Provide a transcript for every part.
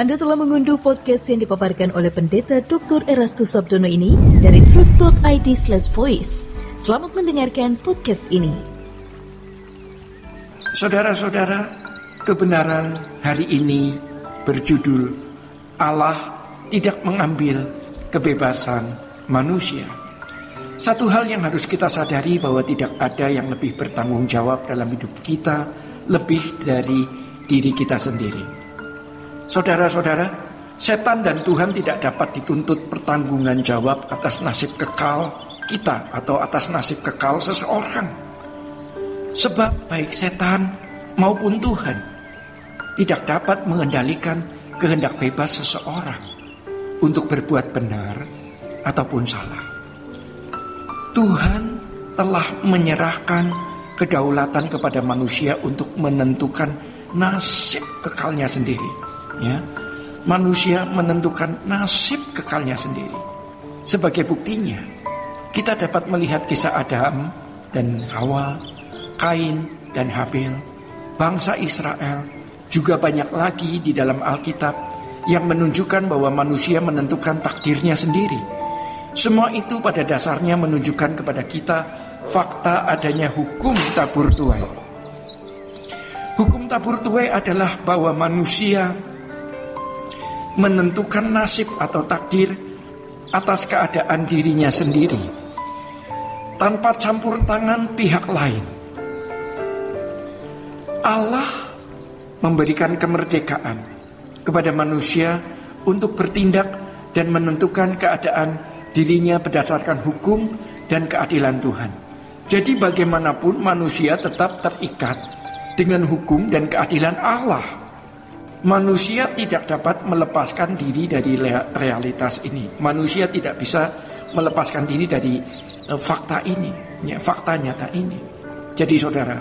Anda telah mengunduh podcast yang dipaparkan oleh Pendeta Dr. Erastus Sabdono ini dari truth.id/voice. Selamat mendengarkan podcast ini. Saudara-saudara, kebenaran hari ini berjudul Allah tidak mengambil kebebasan manusia. Satu hal yang harus kita sadari bahwa tidak ada yang lebih bertanggung jawab dalam hidup kita lebih dari diri kita sendiri. Saudara-saudara, setan dan Tuhan tidak dapat dituntut pertanggungan jawab atas nasib kekal kita atau atas nasib kekal seseorang. Sebab baik setan maupun Tuhan tidak dapat mengendalikan kehendak bebas seseorang untuk berbuat benar ataupun salah. Tuhan telah menyerahkan kedaulatan kepada manusia untuk menentukan nasib kekalnya sendiri. Ya, manusia menentukan nasib kekalnya sendiri. Sebagai buktinya, kita dapat melihat kisah Adam dan Hawa, Kain dan Habil, bangsa Israel, juga banyak lagi di dalam Alkitab yang menunjukkan bahwa manusia menentukan takdirnya sendiri. Semua itu pada dasarnya menunjukkan kepada kita fakta adanya hukum tabur tuai. Hukum tabur tuai adalah bahwa manusia menentukan nasib atau takdir atas keadaan dirinya sendiri tanpa campur tangan pihak lain. Allah memberikan kemerdekaan kepada manusia untuk bertindak dan menentukan keadaan dirinya berdasarkan hukum dan keadilan Tuhan. Jadi bagaimanapun manusia tetap terikat dengan hukum dan keadilan Allah. Manusia tidak dapat melepaskan diri dari realitas ini. Manusia tidak bisa melepaskan diri dari fakta ini, ya, fakta nyata ini. Jadi saudara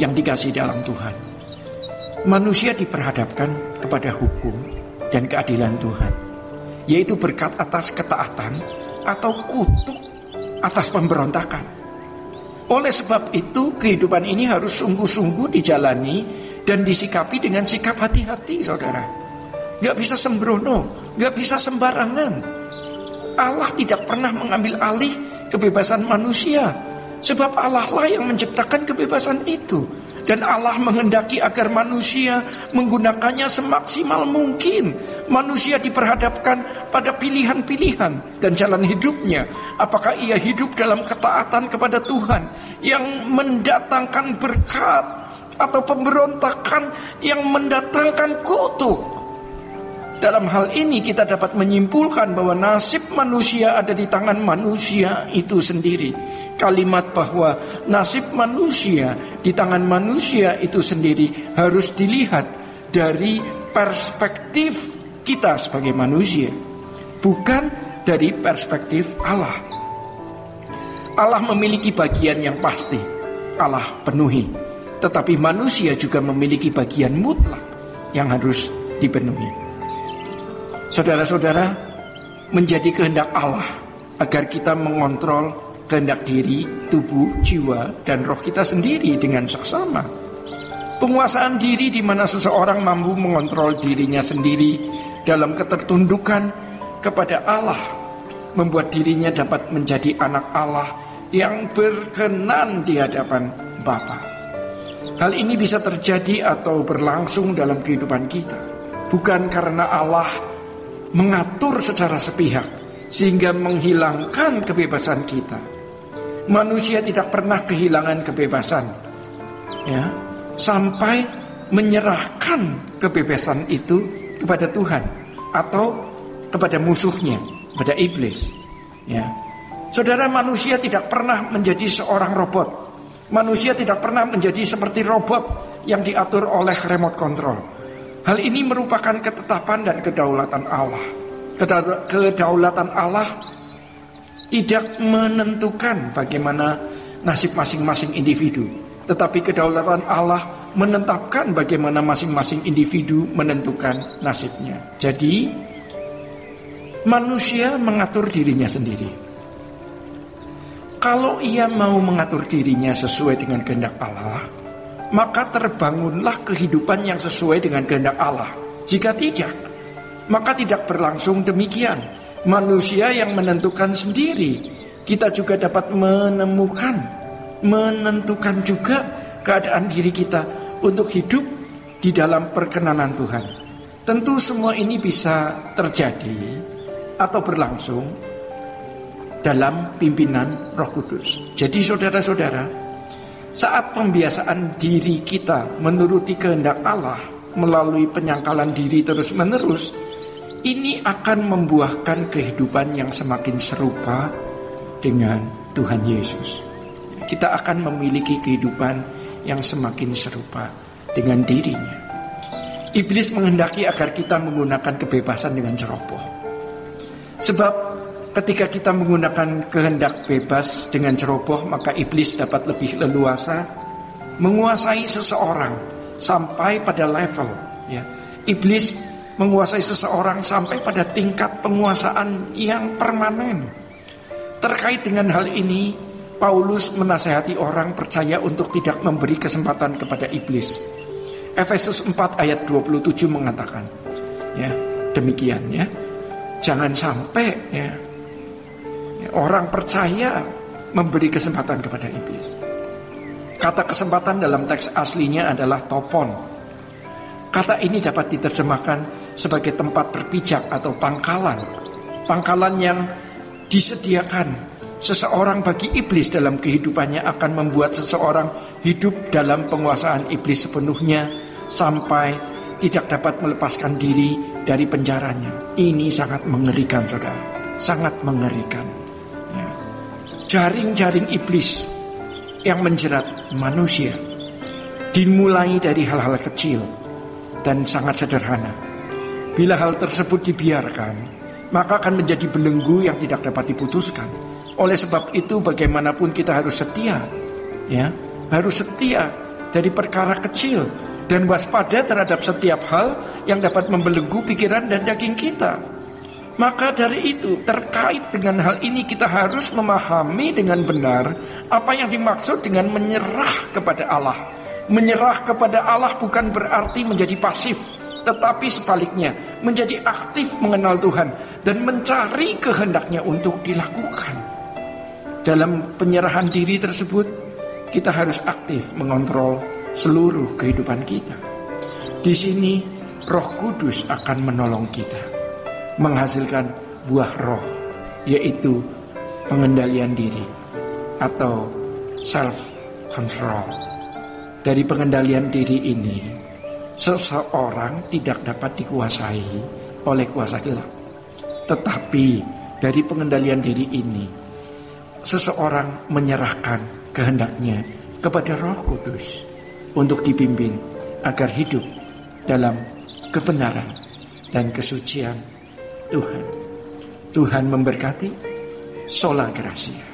yang dikasihi dalam Tuhan, manusia diperhadapkan kepada hukum dan keadilan Tuhan, yaitu berkat atas ketaatan atau kutuk atas pemberontakan. Oleh sebab itu kehidupan ini harus sungguh-sungguh dijalani dan disikapi dengan sikap hati-hati, saudara. Gak bisa sembrono, gak bisa sembarangan. Allah tidak pernah mengambil alih kebebasan manusia, sebab Allah lah yang menciptakan kebebasan itu. Dan Allah menghendaki agar manusia menggunakannya semaksimal mungkin. Manusia diperhadapkan pada pilihan-pilihan dan jalan hidupnya. Apakah ia hidup dalam ketaatan kepada Tuhan yang mendatangkan berkat, atau pemberontakan yang mendatangkan kutuk. Dalam hal ini kita dapat menyimpulkan bahwa nasib manusia ada di tangan manusia itu sendiri. Kalimat bahwa nasib manusia di tangan manusia itu sendiri harus dilihat dari perspektif kita sebagai manusia, bukan dari perspektif Allah. Allah memiliki bagian yang pasti, Allah penuhi. Tetapi manusia juga memiliki bagian mutlak yang harus dipenuhi. Saudara-saudara, menjadi kehendak Allah agar kita mengontrol kehendak diri, tubuh, jiwa, dan roh kita sendiri dengan seksama. Penguasaan diri di mana seseorang mampu mengontrol dirinya sendiri dalam ketertundukan kepada Allah, membuat dirinya dapat menjadi anak Allah yang berkenan di hadapan Bapa. Hal ini bisa terjadi atau berlangsung dalam kehidupan kita, bukan karena Allah mengatur secara sepihak sehingga menghilangkan kebebasan kita. Manusia tidak pernah kehilangan kebebasan, ya, sampai menyerahkan kebebasan itu kepada Tuhan atau kepada musuhnya, kepada iblis. Ya, saudara, manusia tidak pernah menjadi seorang robot. Manusia tidak pernah menjadi seperti robot yang diatur oleh remote control. Hal ini merupakan ketetapan dan kedaulatan Allah. Kedaulatan Allah tidak menentukan bagaimana nasib masing-masing individu, tetapi kedaulatan Allah menetapkan bagaimana masing-masing individu menentukan nasibnya. Jadi manusia mengatur dirinya sendiri. Kalau ia mau mengatur dirinya sesuai dengan kehendak Allah, maka terbangunlah kehidupan yang sesuai dengan kehendak Allah. Jika tidak, maka tidak berlangsung demikian. Manusia yang menentukan sendiri. Kita juga dapat menentukan juga keadaan diri kita untuk hidup di dalam perkenanan Tuhan. Tentu semua ini bisa terjadi atau berlangsung dalam pimpinan Roh Kudus. Jadi saudara-saudara, saat pembiasaan diri kita menuruti kehendak Allah melalui penyangkalan diri terus-menerus, ini akan membuahkan kehidupan yang semakin serupa dengan Tuhan Yesus. Kita akan memiliki kehidupan yang semakin serupa dengan dirinya. Iblis menghendaki agar kita menggunakan kebebasan dengan ceroboh. Sebab ketika kita menggunakan kehendak bebas dengan ceroboh, maka iblis dapat lebih leluasa menguasai seseorang sampai pada level, ya. Iblis menguasai seseorang sampai pada tingkat penguasaan yang permanen. Terkait dengan hal ini, Paulus menasihati orang percaya untuk tidak memberi kesempatan kepada iblis. Efesus 4 ayat 27 mengatakan, ya, demikian ya. Jangan sampai ya, orang percaya memberi kesempatan kepada iblis. Kata kesempatan dalam teks aslinya adalah topon. Kata ini dapat diterjemahkan sebagai tempat berpijak atau pangkalan. Pangkalan yang disediakan seseorang bagi iblis dalam kehidupannya akan membuat seseorang hidup dalam penguasaan iblis sepenuhnya sampai tidak dapat melepaskan diri dari penjaranya. Ini sangat mengerikan, saudara. Sangat mengerikan. Ya. Jaring-jaring iblis yang menjerat manusia dimulai dari hal-hal kecil dan sangat sederhana. Bila hal tersebut dibiarkan, maka akan menjadi belenggu yang tidak dapat diputuskan. Oleh sebab itu, bagaimanapun kita harus setia, ya, harus setia dari perkara kecil dan waspada terhadap setiap hal yang dapat membelenggu pikiran dan daging kita. Maka dari itu, terkait dengan hal ini kita harus memahami dengan benar apa yang dimaksud dengan menyerah kepada Allah. Menyerah kepada Allah bukan berarti menjadi pasif, tetapi sebaliknya menjadi aktif mengenal Tuhan dan mencari kehendaknya untuk dilakukan. Dalam penyerahan diri tersebut, kita harus aktif mengontrol seluruh kehidupan kita. Di sini Roh Kudus akan menolong kita menghasilkan buah roh, yaitu pengendalian diri atau self-control. Dari pengendalian diri ini, seseorang tidak dapat dikuasai oleh kuasa gelap. Tetapi dari pengendalian diri ini, seseorang menyerahkan kehendaknya kepada Roh Kudus untuk dipimpin agar hidup dalam kebenaran dan kesucian Tuhan. Tuhan memberkati. Sola Gracia.